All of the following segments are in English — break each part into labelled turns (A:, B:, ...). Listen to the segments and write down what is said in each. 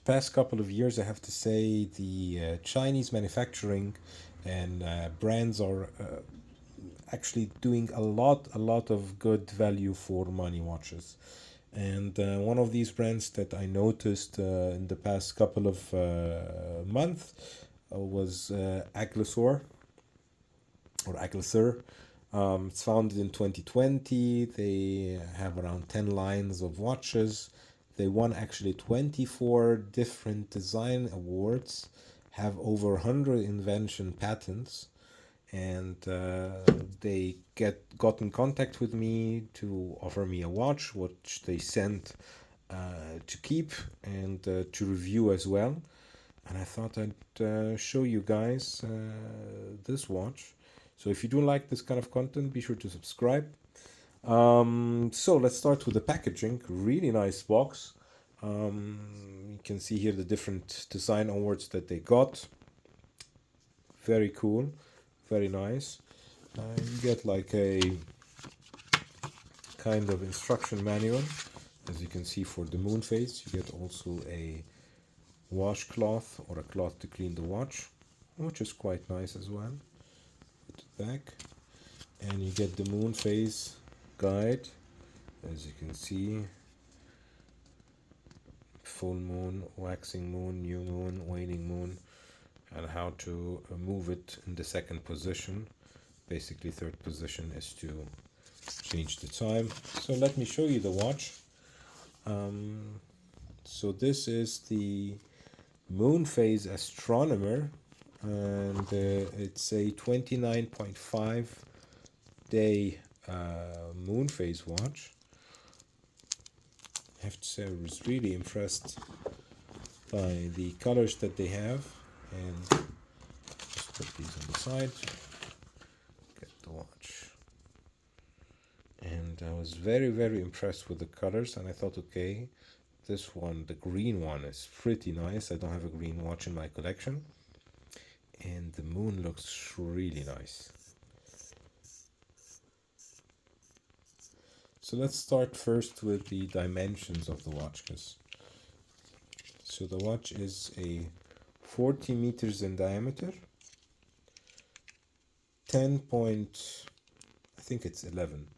A: the past couple of years, I have to say the Chinese manufacturing and brands are actually doing a lot of good value for money watches. And one of these brands that I noticed in the past couple of months was Agelocer or Agelocer. It's founded in 2020. They have around 10 lines of watches. They won actually 24 different design awards, have over 100 invention patents, and they got in contact with me to offer me a watch, which they sent to keep and to review as well. And I thought I'd show you guys this watch. So if you do like this kind of content, be sure to subscribe. So let's start with the packaging. Really nice box. You can see here the different design awards that they got. Very cool, very nice. You get like a kind of instruction manual, as you can see for the Moon Phase. You get also a washcloth or a cloth to clean the watch, which is quite nice as well. Put it back, and you get the Moon Phase guide, as you can see. Full moon, waxing moon, new moon, waning moon, and how to move it in the second position. Basically, third position is to change the time. So let me show you the watch. So this is the MoonPhase Astronomer, and it's a 29.5 day moon phase watch. I have to say I was really impressed by the colors that they have, and just put these on the side, get the watch. And I was very impressed with the colors, and I thought, okay, this one, the green one, is pretty nice. I don't have a green watch in my collection, and the moon looks really nice. So let's start first with the dimensions of the watch. So the watch is a 40 meters in diameter, 10 point, I think it's 11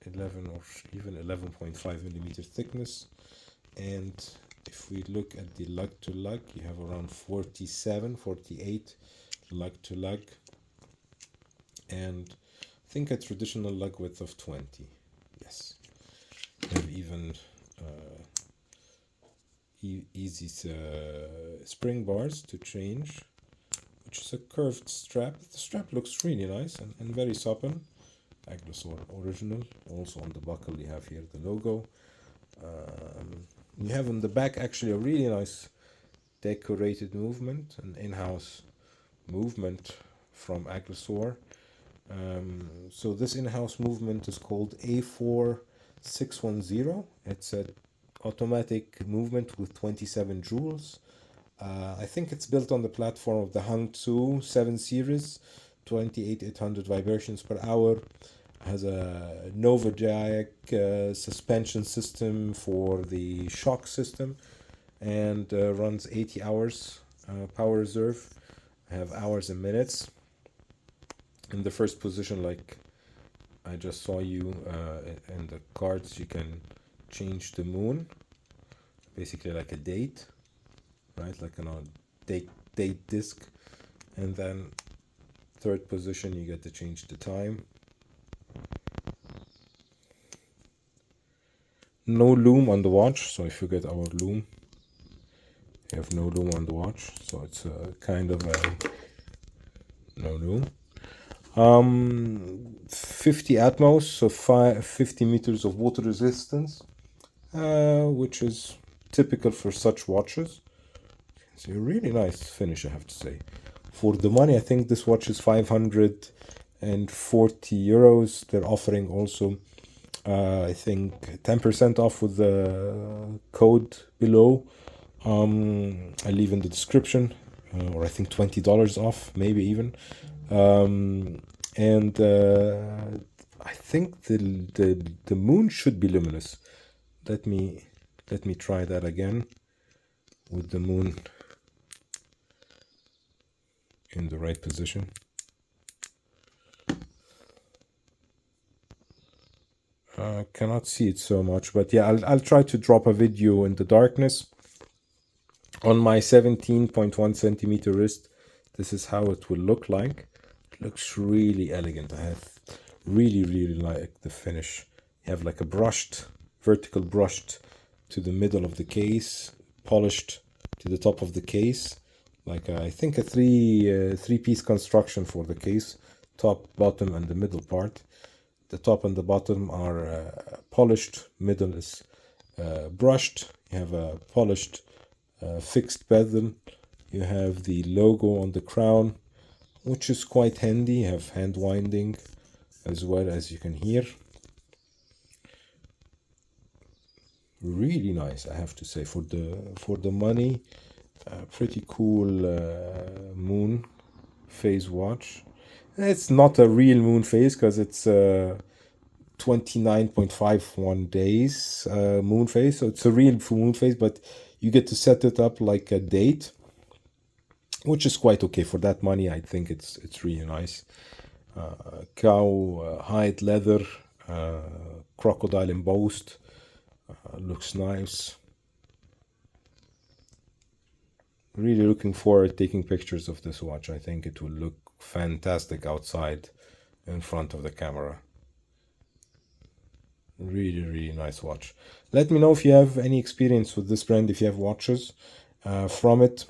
A: or even 11.5 millimeter thickness. And if we look at the lug to lug, you have around 48 lug to lug, and I think a traditional lug width of 20. Yes, you have even easy spring bars to change, which is a curved strap. The strap looks really nice and very supple. Agelocer original. Also on the buckle you have here the logo. You have on the back actually a really nice decorated movement, an in-house movement from Agelocer. So this in-house movement is called A4610. It's an automatic movement with 27 jewels. I think it's built on the platform of the Hangzhou 7 series, 28,800 vibrations per hour. Has a Novodiac suspension system for the shock system, and runs 80 hours power reserve. I have hours and minutes. In the first position, like I just saw you in the cards, you can change the moon, basically like a date, right? Like a date disc. And then third position, you get to change the time. No loom on the watch, so if you get our loom, you have no loom on the watch, so it's kind of a no loom. 50 Atmos, so 50 meters of water resistance, which is typical for such watches. It's a really nice finish, I have to say. For the money, I think this watch is 540 euros. They're offering also, I think, 10% off with the code below. I leave in the description, or I think $20 off, maybe even. And I think the moon should be luminous. Let me try that again. with the moon in the right position. I cannot see it so much, but yeah, I'll try to drop a video in the darkness. On my 17.1 centimeter wrist, this is how it will look like. It looks really elegant. I have really like the finish. You have like a brushed, vertical brushed to the middle of the case, polished to the top of the case, like I think a three-piece construction for the case, top, bottom, and the middle part. The top and the bottom are polished, middle is brushed. You have a polished fixed bezel. You have the logo on the crown, which is quite handy. You have hand winding as well, as you can hear. Really nice, I have to say, for the money. Pretty cool moon phase watch. It's not a real moon phase because it's 29.51 days moon phase, so it's a real moon phase, but you get to set it up like a date, which is quite okay for that money. I think it's really nice. Cow hide leather, crocodile embossed, looks nice. Really looking forward to taking pictures of this watch. I think it will look fantastic outside in front of the camera. Really nice watch. Let me know if you have any experience with this brand, if you have watches from it,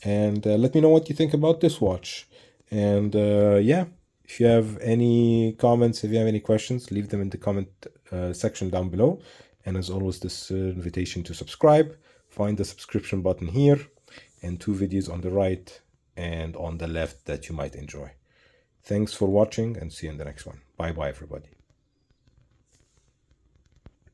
A: and let me know what you think about this watch. And yeah, if you have any comments, if you have any questions, leave them in the comment section down below. And as always, this invitation to subscribe. Find the subscription button here and 2 videos on the right and on the left that you might enjoy. Thanks for watching, and see you in the next one. Bye everybody.